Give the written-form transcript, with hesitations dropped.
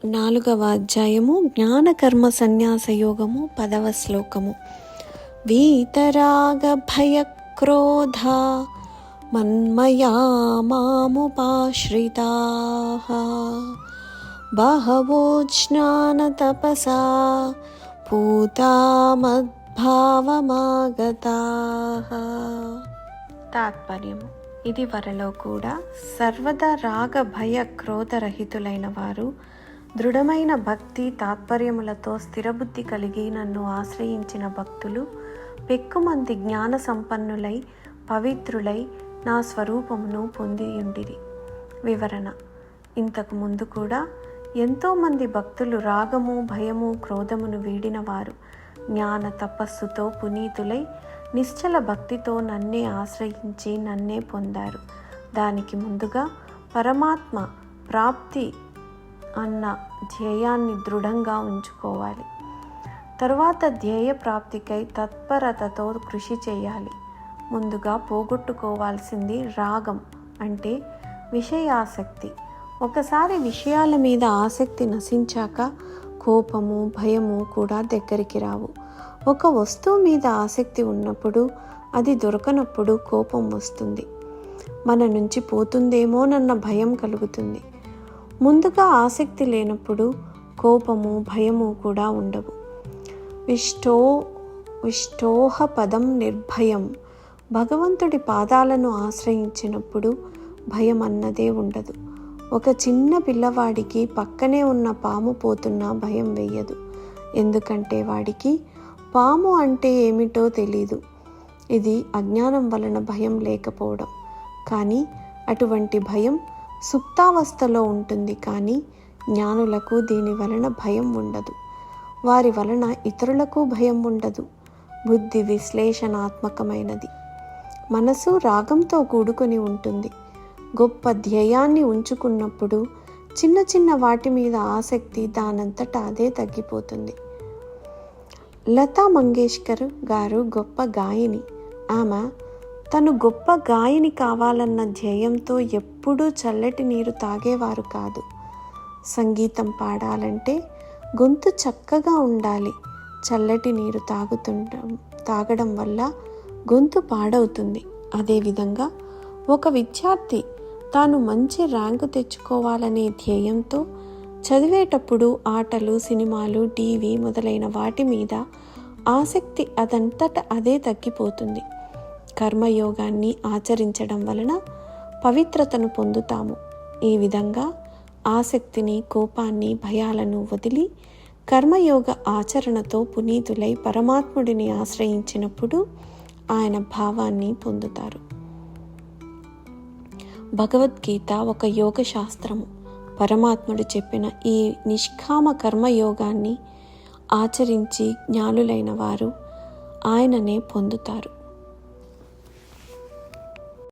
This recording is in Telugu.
4వ అధ్యాయము జ్ఞానకర్మ సన్యాస యోగము 10వ శ్లోకము. వీతరాగ భయక్రోధ మన్మయా మాముపాశ్రితాః బహవో జ్ఞాన తపసా పూతా మద్భావమాగతాః. తాత్పర్యము: ఇది వరలో కూడా సర్వదా రాగ భయ క్రోధరహితులైన వారు దృఢమైన భక్తి తాత్పర్యములతో స్థిరబుద్ధి కలిగి నన్ను ఆశ్రయించిన భక్తులు పెక్కుమంది జ్ఞాన సంపన్నులై పవిత్రులై నా స్వరూపమును పొందియుండిరి. వివరణ: ఇంతకు ముందు కూడా ఎంతోమంది భక్తులు రాగము భయము క్రోధమును వీడినవారు జ్ఞాన తపస్సుతో పునీతులై నిశ్చల భక్తితో నన్నే ఆశ్రయించి నన్నే పొందారు. దానికి ముందుగా పరమాత్మ ప్రాప్తి అన్న ధ్యేయాన్ని దృఢంగా ఉంచుకోవాలి. తరువాత ధ్యేయ ప్రాప్తికై తత్పరతతో కృషి చేయాలి. ముందుగా పోగొట్టుకోవాల్సింది రాగం అంటే విషయాసక్తి. ఒకసారి విషయాల మీద ఆసక్తి నశించాక కోపము భయము కూడా దగ్గరికి రావు. ఒక వస్తువు మీద ఆసక్తి ఉన్నప్పుడు అది దొరకనప్పుడు కోపం వస్తుంది. మన నుంచి పోతుందేమోనన్న భయం కలుగుతుంది. ముందుగా ఆసక్తి లేనప్పుడు కోపము భయము కూడా ఉండవు. విష్టోహ పదం నిర్భయం. భగవంతుడి పాదాలను ఆశ్రయించినప్పుడు భయం అన్నదే ఉండదు. ఒక చిన్న పిల్లవాడికి పక్కనే ఉన్న పాము పోతున్నా భయం వేయదు. ఎందుకంటే వాడికి పాము అంటే ఏమిటో తెలీదు. ఇది అజ్ఞానం వలన భయం లేకపోవడం. కానీ అటువంటి భయం సుప్తావస్థలో ఉంటుంది. కానీ జ్ఞానులకు దీని వలన భయం ఉండదు. వారి వలన ఇతరులకు భయం ఉండదు. బుద్ధి విశ్లేషణాత్మకమైనది. మనసు రాగంతో కూడుకొని ఉంటుంది. గొప్ప ధ్యేయాన్ని ఉంచుకున్నప్పుడు చిన్న చిన్న వాటి మీద ఆసక్తి దానంతటా అదే తగ్గిపోతుంది. లతా మంగేష్కర్ గారు గొప్ప గాయని. ఆమె తను గొప్ప గాయని కావాలన్న ధ్యేయంతో ఎప్పుడూ చల్లటి నీరు తాగేవారు కాదు. సంగీతం పాడాలంటే గొంతు చక్కగా ఉండాలి. చల్లటి నీరు తాగడం వల్ల గొంతు పాడవుతుంది. అదేవిధంగా ఒక విద్యార్థి తాను మంచి ర్యాంకు తెచ్చుకోవాలనే ధ్యేయంతో చదివేటప్పుడు ఆటలు సినిమాలు టీవీ మొదలైన వాటి మీద ఆసక్తి అదంతట అదే తగ్గిపోతుంది. కర్మయోగాన్ని ఆచరించడం వలన పవిత్రతను పొందుతాము. ఈ విధంగా ఆసక్తిని కోపాన్ని భయాలను వదిలి కర్మయోగ ఆచరణతో పునీతులై పరమాత్ముడిని ఆశ్రయించినప్పుడు ఆయన భావాన్ని పొందుతారు. భగవద్గీత ఒక యోగ శాస్త్రము. పరమాత్ముడు చెప్పిన ఈ నిష్కామ కర్మయోగాన్ని ఆచరించి జ్ఞానులైన వారు ఆయననే పొందుతారు.